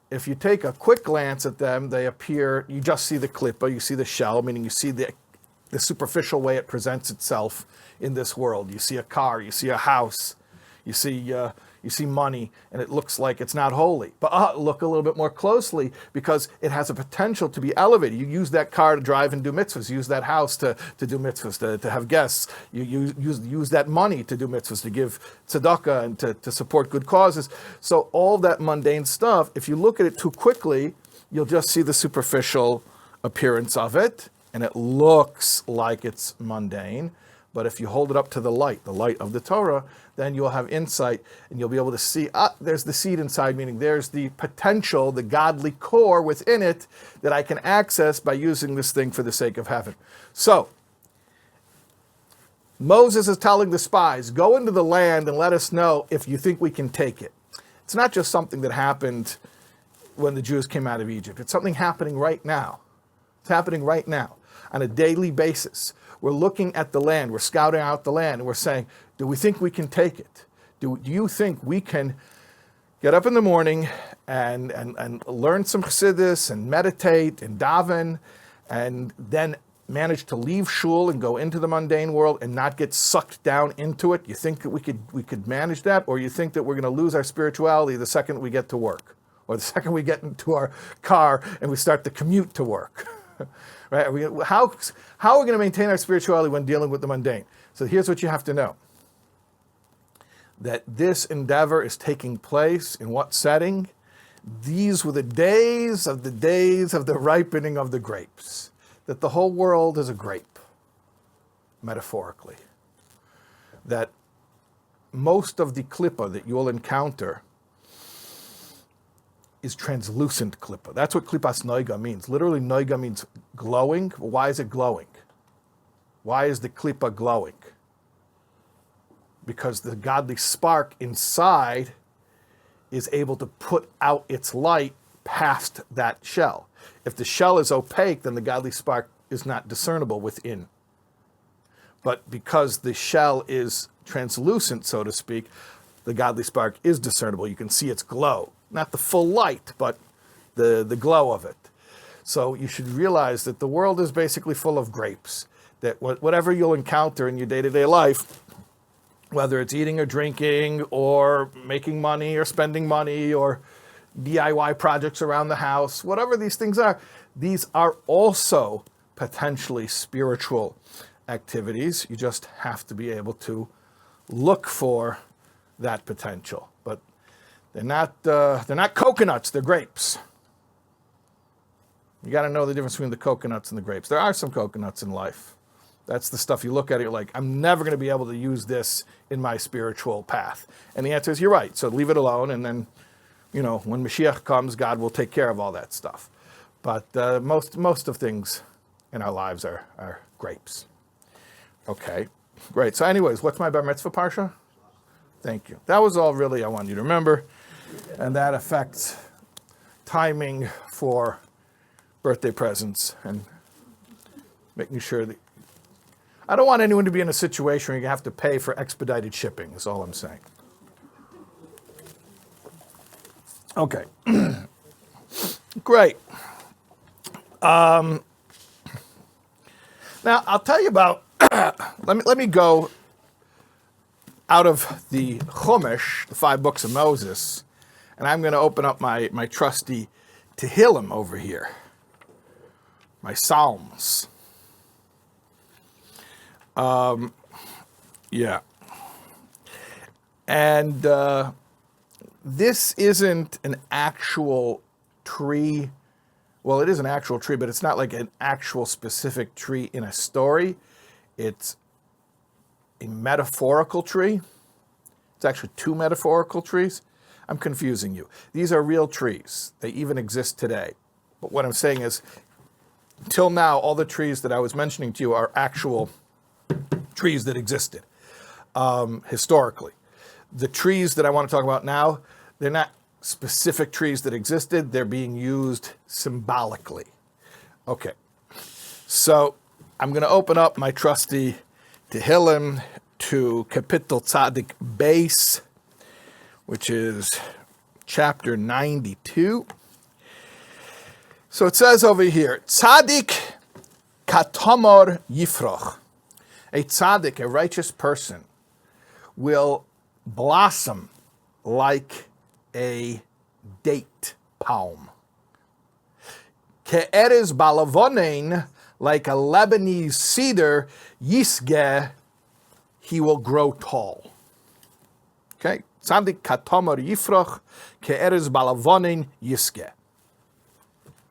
if you take a quick glance at them, they appear, you just see the klippa, you see the shell, meaning you see the superficial way it presents itself in this world. You see a car, you see a house, you see money, and it looks like it's not holy. But look a little bit more closely, because it has a potential to be elevated. You use that car to drive and do mitzvahs. You use that house to do mitzvahs, to have guests. You use that money to do mitzvahs, to give tzedakah and to support good causes. So all that mundane stuff, if you look at it too quickly, you'll just see the superficial appearance of it, and it looks like it's mundane. But if you hold it up to the light of the Torah, then you'll have insight and you'll be able to see, there's the seed inside, meaning there's the potential, the godly core within it that I can access by using this thing for the sake of heaven. So, Moses is telling the spies, go into the land and let us know if you think we can take it. It's not just something that happened when the Jews came out of Egypt. It's something happening right now. It's happening right now on a daily basis. We're looking at the land. We're scouting out the land. And we're saying, do we think we can take it? Do you think we can get up in the morning and learn some chassidus and meditate and daven and then manage to leave shul and go into the mundane world and not get sucked down into it? You think that we could manage that? Or you think that we're going to lose our spirituality the second we get to work? Or the second we get into our car and we start the commute to work? Right? How are we going to maintain our spirituality when dealing with the mundane? So here's what you have to know. That this endeavor is taking place in what setting? These were the days of the ripening of the grapes. That the whole world is a grape, metaphorically. That most of the klippa that you'll encounter is translucent klippa. That's what klippas noiga means. Literally, noiga means glowing. Why is it glowing? Why is the klippa glowing? Because the godly spark inside is able to put out its light past that shell. If the shell is opaque, then the godly spark is not discernible within. But because the shell is translucent, so to speak, the godly spark is discernible. You can see its glow. Not the full light, but the glow of it. So you should realize that the world is basically full of grapes. That whatever you'll encounter in your day-to-day life, whether it's eating or drinking or making money or spending money or DIY projects around the house, whatever these things are also potentially spiritual activities. You just have to be able to look for that potential. But they're not coconuts, they're grapes. You got to know the difference between the coconuts and the grapes. There are some coconuts in life. That's the stuff you look at it, you're like, I'm never going to be able to use this in my spiritual path. And the answer is, you're right. So leave it alone, and then, when Mashiach comes, God will take care of all that stuff. But most of things in our lives are grapes. Okay, great. So anyways, what's my bar mitzvah parsha? Thank you. That was all really I wanted you to remember. And that affects timing for birthday presents and making sure that I don't want anyone to be in a situation where you have to pay for expedited shipping, is all I'm saying. Okay. Great. Now, I'll tell you about, let me go out of the Chumash, the 5 books of Moses, and I'm going to open up my trusty Tehilim over here, my Psalms. Yeah. And this isn't an actual tree. Well, it is an actual tree, but it's not like an actual specific tree in a story. It's a metaphorical tree. It's actually 2 metaphorical trees. I'm confusing you. These are real trees. They even exist today. But what I'm saying is, until now, all the trees that I was mentioning to you are actual trees that existed historically. The trees that I want to talk about now, they're not specific trees that existed. They're being used symbolically. Okay, so I'm going to open up my trusty Tehilim to Kapitel Tzadik Beis, which is chapter 92. So it says over here, Tzadik katamor yifroch. A tzaddik, a righteous person, will blossom like a date palm. Ke'erez balavonen, like a Lebanese cedar, yisgeh, he will grow tall. Okay? Tzaddik katamor yifroch, ke'erez balavonen yisgeh.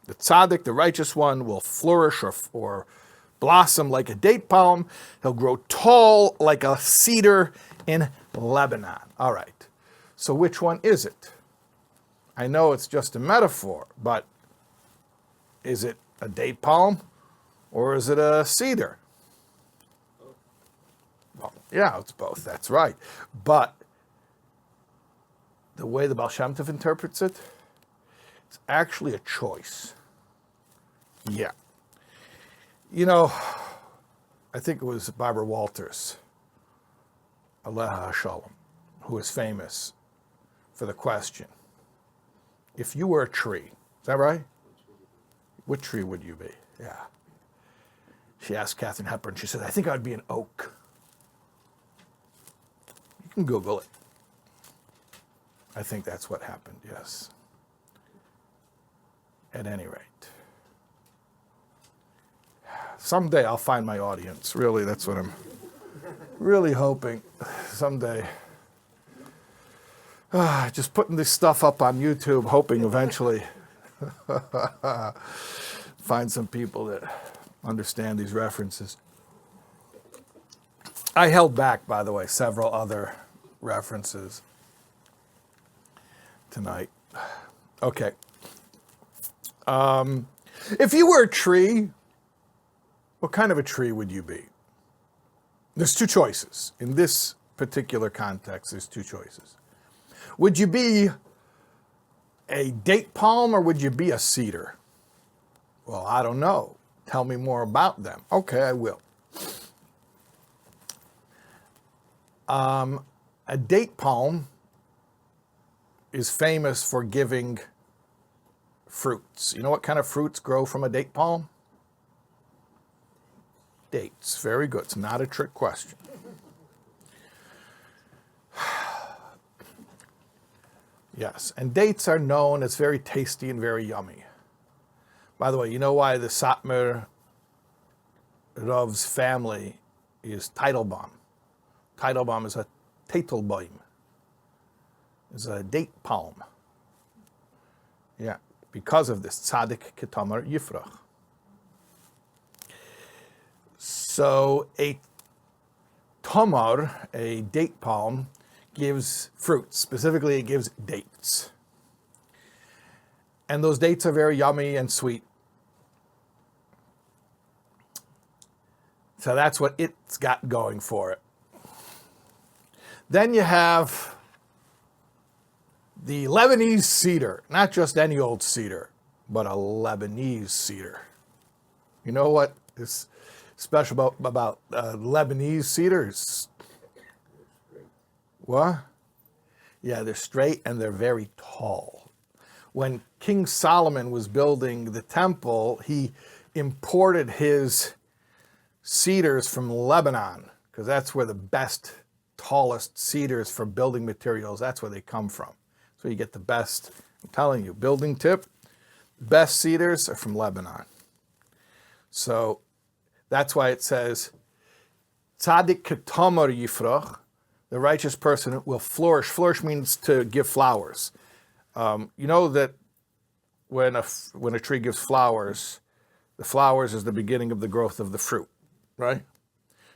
The tzaddik, the righteous one, will flourish or blossom like a date palm. He'll grow tall like a cedar in Lebanon. All right. So which one is it? I know it's just a metaphor, but is it a date palm or is it a cedar? Well, yeah, it's both. That's right. But the way the Baal Shem Tov interprets it, It's actually a choice. Yeah. You know, I think it was Barbara Walters, Aleha Shalom, who is famous for the question, if you were a tree, is that right? What tree would you be? Yeah. She asked Katharine Hepburn, she said, I think I'd be an oak. You can Google it. I think that's what happened, yes. At any rate. Someday I'll find my audience. Really, that's what I'm really hoping. Someday. Just putting this stuff up on YouTube, hoping eventually find some people that understand these references. I held back, by the way, several other references tonight. Okay. If you were a tree, what kind of a tree would you be? There's two choices. In this particular context, there's two choices. Would you be a date palm or would you be a cedar? Well, I don't know. Tell me more about them. Okay, I will. A date palm is famous for giving fruits. You know what kind of fruits grow from a date palm? Dates. Very good. It's not a trick question. Yes, and dates are known as very tasty and very yummy. By the way, you know why the Satmar Rav's family is Teitelbaum? Teitelbaum is a Teitelbaum. It's a date palm. Yeah, because of this Tzadik Ketamar Yifrach. So a tomar, a date palm, gives fruits. Specifically, it gives dates. And those dates are very yummy and sweet. So that's what it's got going for it. Then you have the Lebanese cedar. Not just any old cedar, but a Lebanese cedar. You know what is special about Lebanese cedars? What? Yeah, they're straight and they're very tall. When King Solomon was building the temple, he imported his cedars from Lebanon, because that's where the best, tallest cedars for building materials, that's where they come from. So you get the best, I'm telling you, building tip, best cedars are from Lebanon. So that's why it says, Tzadik ketamar yifrach, the righteous person will flourish. Flourish means to give flowers. You know that when a tree gives flowers, the flowers is the beginning of the growth of the fruit, right?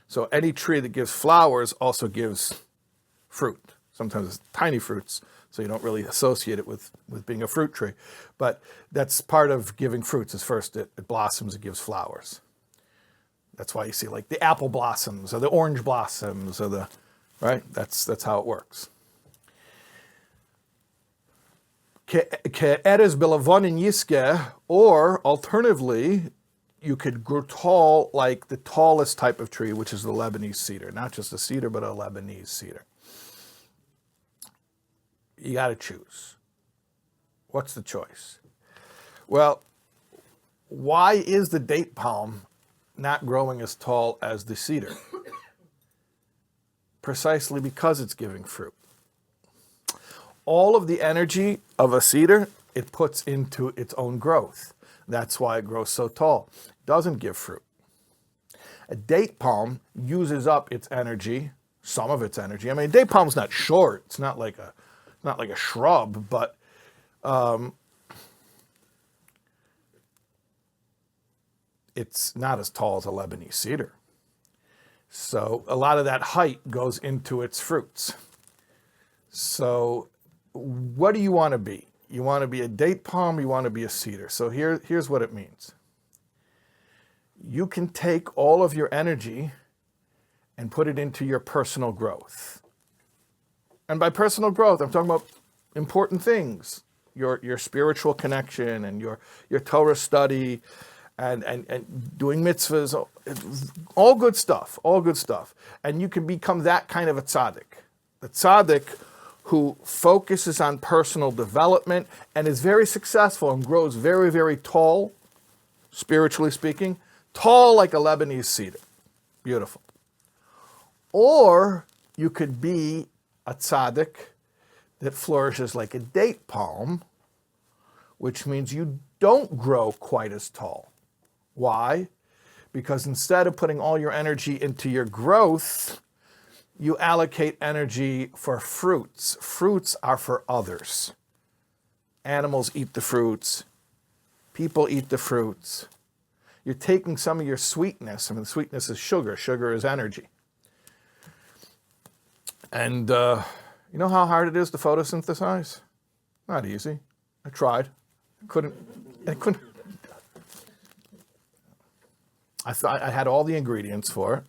So any tree that gives flowers also gives fruit. Sometimes it's tiny fruits, so you don't really associate it with being a fruit tree. But that's part of giving fruits, is first it blossoms, it gives flowers. That's why you see like the apple blossoms or the orange blossoms or the, right? That's how it works. Ke'erez belavonin yiskeh, or alternatively, you could grow tall like the tallest type of tree, which is the Lebanese cedar. Not just a cedar, but a Lebanese cedar. You got to choose. What's the choice? Well, why is the date palm not growing as tall as the cedar? Precisely because it's giving fruit. All of the energy of a cedar, it puts into its own growth. That's why it grows so tall. It doesn't give fruit. A date palm uses up its energy, some of its energy. I mean, a date palm's not short. It's not like a shrub, but it's not as tall as a Lebanese cedar. So a lot of that height goes into its fruits. So what do you want to be? You want to be a date palm, you want to be a cedar. So here's what it means. You can take all of your energy and put it into your personal growth. And by personal growth, I'm talking about important things. your spiritual connection and your Torah study and doing mitzvahs, all good stuff, all good stuff. And you can become that kind of a tzaddik. The tzaddik who focuses on personal development and is very successful and grows very, very tall, spiritually speaking, tall like a Lebanese cedar. Beautiful. Or you could be a tzaddik that flourishes like a date palm, which means you don't grow quite as tall. Why? Because instead of putting all your energy into your growth, you allocate energy for fruits. Fruits are for others. Animals eat the fruits. People eat the fruits. You're taking some of your sweetness. I mean, sweetness is sugar. Sugar is energy. And you know how hard it is to photosynthesize? Not easy. I tried. I couldn't. I thought I had all the ingredients for it.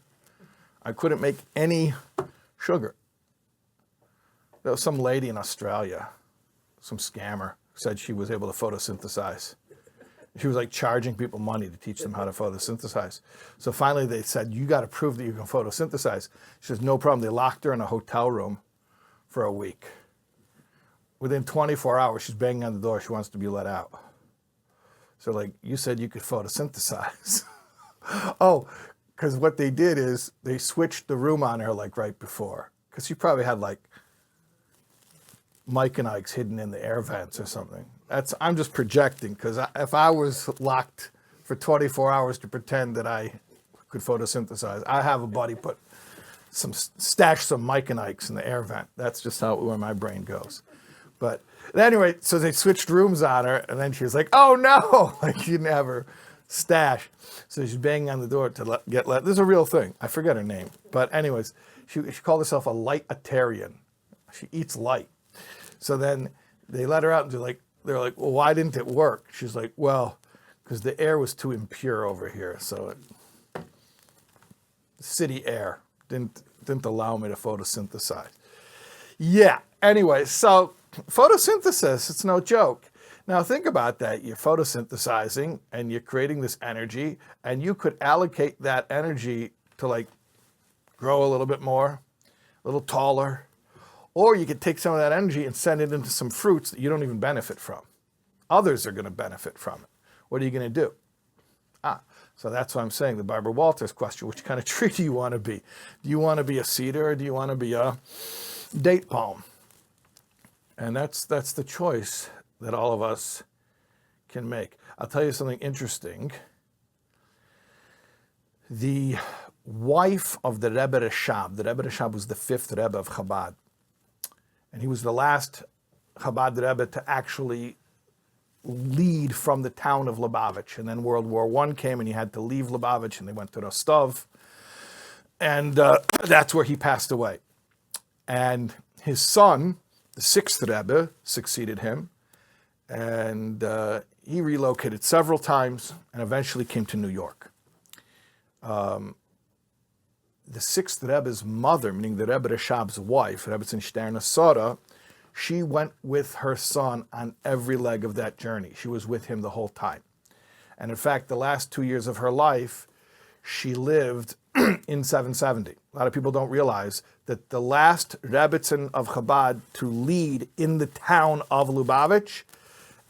I couldn't make any sugar. There was some lady in Australia, some scammer, said she was able to photosynthesize. She was like charging people money to teach them how to photosynthesize. So finally they said, you got to prove that you can photosynthesize. She says, no problem. They locked her in a hotel room for a week. Within 24 hours, she's banging on the door. She wants to be let out. So like, you said you could photosynthesize. Oh, because what they did is they switched the room on her like right before. Because she probably had like Mike and Ike's hidden in the air vents or something. I'm just projecting, because if I was locked for 24 hours to pretend that I could photosynthesize, I have a buddy stash some Mike and Ike's in the air vent. That's just where my brain goes. But anyway, so they switched rooms on her, and then she was like, oh no, like you never stash. So she's banging on the door to get let. This is a real thing. I forget her name. But anyways, she called herself a lightitarian. She eats light. So then they let her out, and they're like, well, why didn't it work? She's like, well, because the air was too impure over here. So city air didn't allow me to photosynthesize. Yeah, anyway, so photosynthesis, it's no joke. Now think about that. You're photosynthesizing and you're creating this energy, and you could allocate that energy to like grow a little bit more, a little taller. Or you could take some of that energy and send it into some fruits that you don't even benefit from. Others are going to benefit from it. What are you going to do? So that's what I'm saying, the Barbara Walters question, which kind of tree do you want to be? Do you want to be a cedar, or do you want to be a date palm? And that's the choice that all of us can make. I'll tell you something interesting. The wife of the Rebbe Rashab was the fifth Rebbe of Chabad. And he was the last Chabad Rebbe to actually lead from the town of Lubavitch. And then World War I came and he had to leave Lubavitch, and they went to Rostov. And that's where he passed away. And his son, the sixth Rebbe, succeeded him. And he relocated several times and eventually came to New York. The sixth Rebbe's mother, meaning the Rebbe Rashab's wife, Rebbetzin Shterna Sora, she went with her son on every leg of that journey. She was with him the whole time. And in fact, the last 2 years of her life, she lived in 770. A lot of people don't realize that the last Rebbetzin of Chabad to lead in the town of Lubavitch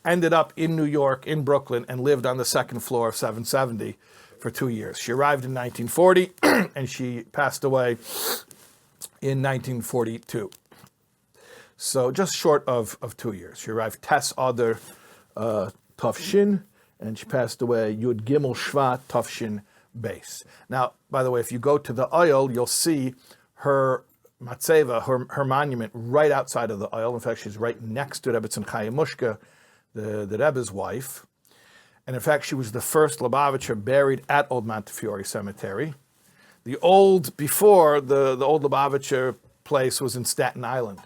ended up in New York, in Brooklyn, and lived on the second floor of 770 for 2 years. She arrived in 1940, and she passed away in 1942. So just short of 2 years. She arrived Tes Adar Tavshin, and she passed away Yud Gimel Shvat Tavshin Beis. Now, by the way, if you go to the oil, you'll see her matzeva, her monument, right outside of the oil. In fact, she's right next to Rebbetzin Chaya Mushka, the Rebbe's wife. And in fact, she was the first Lubavitcher buried at Old Montefiore Cemetery. Before the old Lubavitcher place was in Staten Island.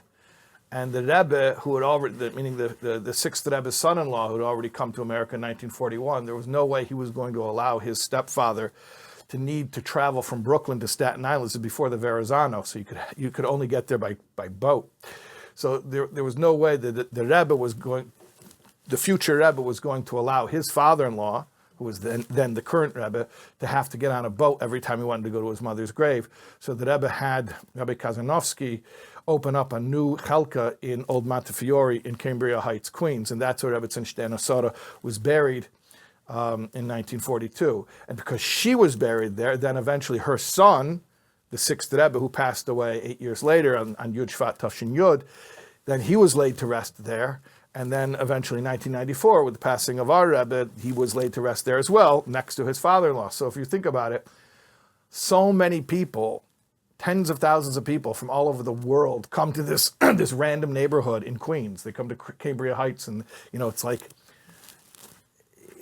And the Rebbe, who had already, meaning the sixth Rebbe's son-in-law, who had already come to America in 1941, there was no way he was going to allow his stepfather to need to travel from Brooklyn to Staten Island. This is before the Verrazano, so you could only get there by boat. So there was no way that the Rebbe was going the future Rebbe was going to allow his father-in-law, who was then the current Rebbe, to have to get on a boat every time he wanted to go to his mother's grave. So the Rebbe had Rebbe Kazanovsky open up a new chelka in Old Montefiore in Cambria Heights, Queens, and that's where Rebbe Tzimshter Sora was buried in 1942. And because she was buried there, then eventually her son, the sixth Rebbe, who passed away 8 years later on Yud Shvat Tafshin Yud, then he was laid to rest there. And then eventually in 1994, with the passing of our Rebbe, he was laid to rest there as well, next to his father-in-law. So if you think about it, so many people, tens of thousands of people from all over the world come to this this random neighborhood in Queens. They come to Cambria Heights, and it's like,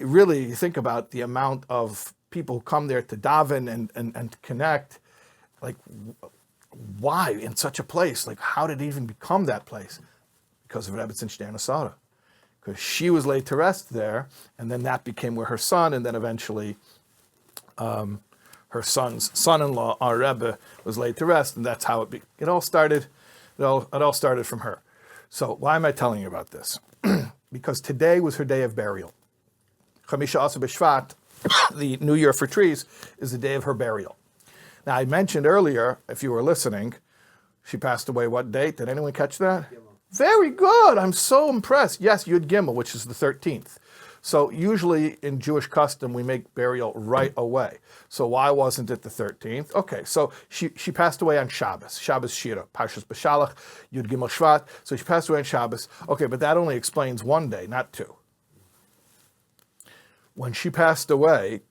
really, you think about the amount of people who come there to daven and connect. Like, why in such a place? Like, how did it even become that place? Because of Rebbe Tzimshter Sara, because she was laid to rest there, and then that became where her son, and then eventually her son's son-in-law, our Rebbe, was laid to rest, and that's how it all started. It all started from her. So why am I telling you about this? Because today was her day of burial. Chamisha Asa B'Shvat, the New Year for trees, is the day of her burial. Now I mentioned earlier, if you were listening, she passed away what date? Did anyone catch that? Very good. I'm so impressed. Yes, Yud Gimel, which is the 13th. So usually in Jewish custom, we make burial right away. So why wasn't it the 13th? Okay, so she passed away on Shabbos. Shabbos Shira, Parshas B'Shalach, Yud Gimel Shvat. So she passed away on Shabbos. Okay, but that only explains one day, not two. When she passed away,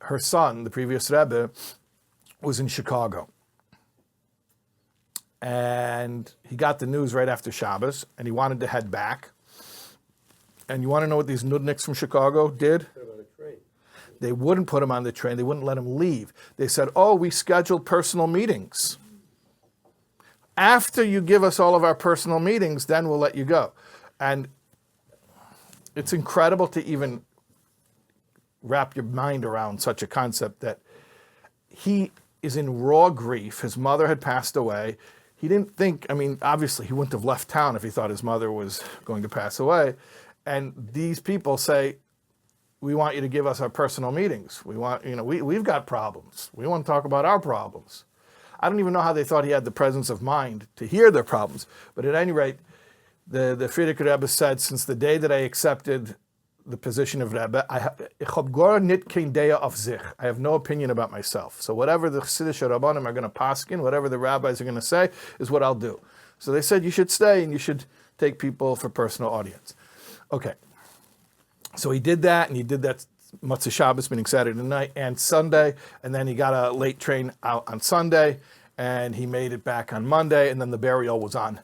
her son, the previous Rebbe, was in Chicago. And he got the news right after Shabbos, and he wanted to head back. And you want to know what these nudniks from Chicago did? Put him on a train. They wouldn't put him on the train. They wouldn't let him leave. They said, we scheduled personal meetings. After you give us all of our personal meetings, then we'll let you go. And it's incredible to even wrap your mind around such a concept that he is in raw grief. His mother had passed away. He didn't think, obviously he wouldn't have left town if he thought his mother was going to pass away. And these people say, we want you to give us our personal meetings. We want, we've got problems. We want to talk about our problems. I don't even know how they thought he had the presence of mind to hear their problems. But at any rate, the Frierdiker Rebbe said, since the day that I accepted the position of Rebbe, I have no opinion about myself. So whatever the Chassidish Rabbanim are going to paskin, whatever the rabbis are going to say, is what I'll do. So they said you should stay and you should take people for personal audience. Okay. So he did that, and he did that Motzei Shabbos, meaning Saturday night, and Sunday, and then he got a late train out on Sunday, and he made it back on Monday, and then the burial was on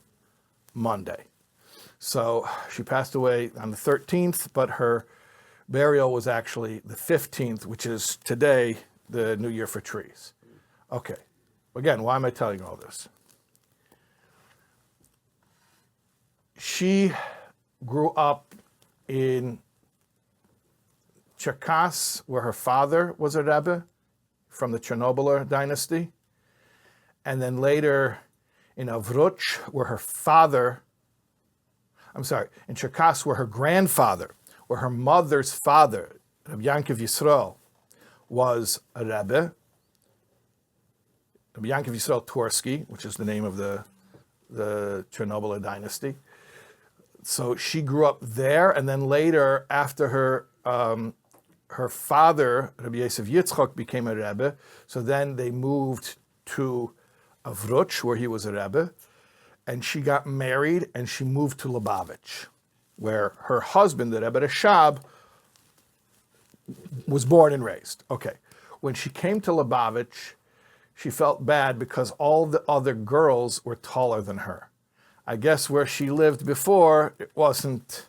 Monday. So she passed away on the 13th, but her burial was actually the 15th, which is today, the New Year for trees. Okay. Again, why am I telling you all this? She grew up in Cherkass, where her father was a Rebbe from the Chernobyl dynasty, and then later in Avruch, where in Cherkass, where her grandfather, where her mother's father, Rabbi Yankiv Yisrael, was a Rebbe. Rabbi Yankiv Yisrael Tursky, which is the name of the Chernobyl dynasty. So she grew up there, and then later, after her father, Rabbi Yosef Yitzchak, became a Rebbe, so then they moved to Avruch, where he was a Rebbe, and she got married, and she moved to Lubavitch, where her husband, the Rebbe Rashab, was born and raised. Okay. When she came to Lubavitch, she felt bad because all the other girls were taller than her. I guess where she lived before, she wasn't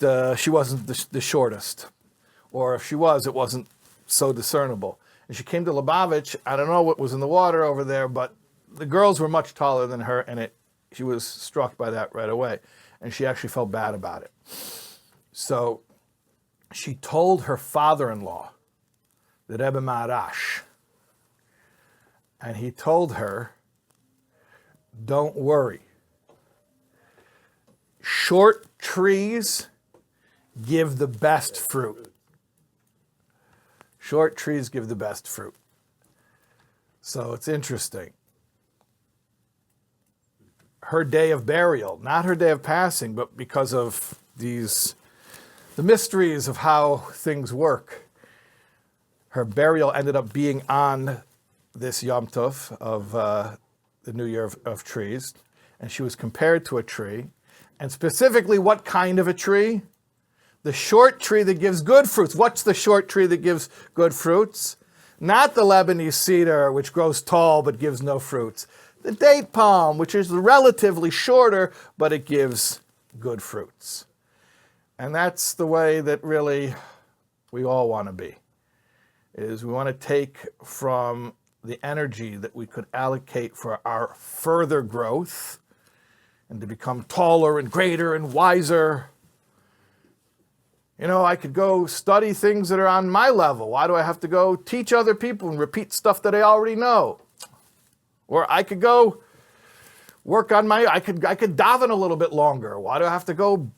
the shortest. Or if she was, it wasn't so discernible. And she came to Lubavitch. I don't know what was in the water over there, but the girls were much taller than her, and she was struck by that right away. And she actually felt bad about it. So she told her father-in-law, the Rebbe Maharash, and he told her, don't worry. short trees give the best fruit. Short trees give the best fruit. So it's interesting. Her day of burial, not her day of passing, but because of the mysteries of how things work, her burial ended up being on this Yom Tov of the New Year of Trees, and she was compared to a tree, and specifically what kind of a tree? The short tree that gives good fruits. What's the short tree that gives good fruits? Not the Lebanese cedar, which grows tall but gives no fruits. The date palm, which is relatively shorter, but it gives good fruits. And that's the way that really we all want to be, is we want to take from the energy that we could allocate for our further growth and to become taller and greater and wiser. You know, I could go study things that are on my level. Why do I have to go teach other people and repeat stuff that I already know? Or I could go work on I could daven a little bit longer. Why do I have to go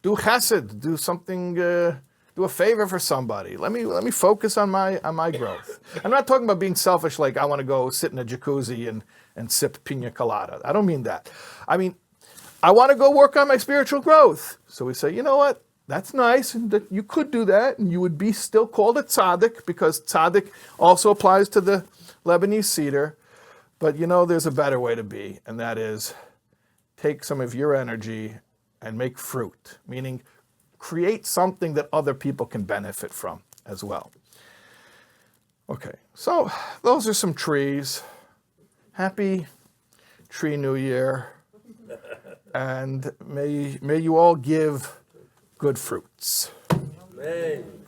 do chesed, do something, do a favor for somebody? Let me focus on my growth. I'm not talking about being selfish, like I want to go sit in a jacuzzi and sip pina colada. I don't mean that. I mean, I want to go work on my spiritual growth. So we say, you know what? That's nice, and that you could do that, and you would be still called a tzaddik, because tzaddik also applies to the Lebanese cedar. But you know, there's a better way to be, and that is take some of your energy and make fruit, meaning create something that other people can benefit from as well. Okay, so those are some trees. Happy Tree New Year, and may you all give good fruits. Amen.